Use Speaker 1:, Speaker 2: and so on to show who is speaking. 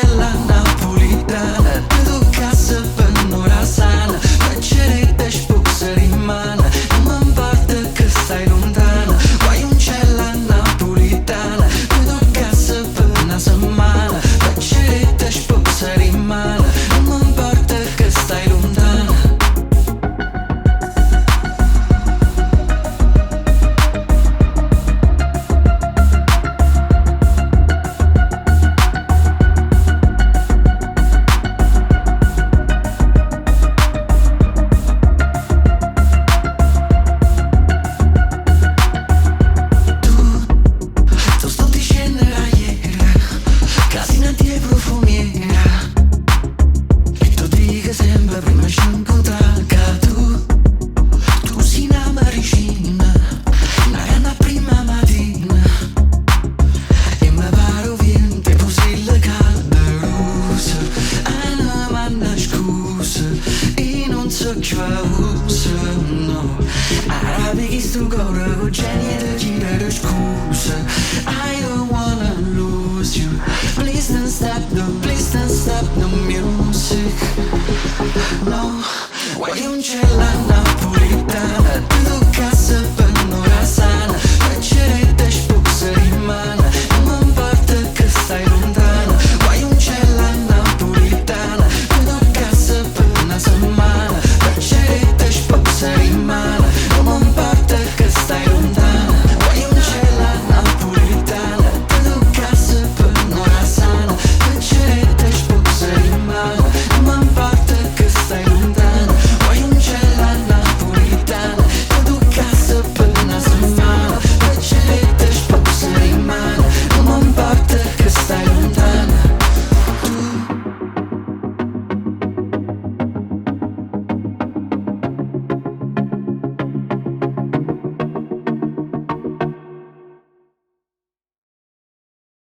Speaker 1: Guagliuncella Napulitana, tu toccasse per un'ora sana, faccerete spussare in mano, non mi importa che stai lontana. Guagliuncella Napulitana, tu toccasse per una settimana, faccerete spussare in mano, non mi importa che stai lontana. No, arabichi sto coro con geni da girare scusa. I don't wanna lose you. Please don't stop the music. No, Guagliuncella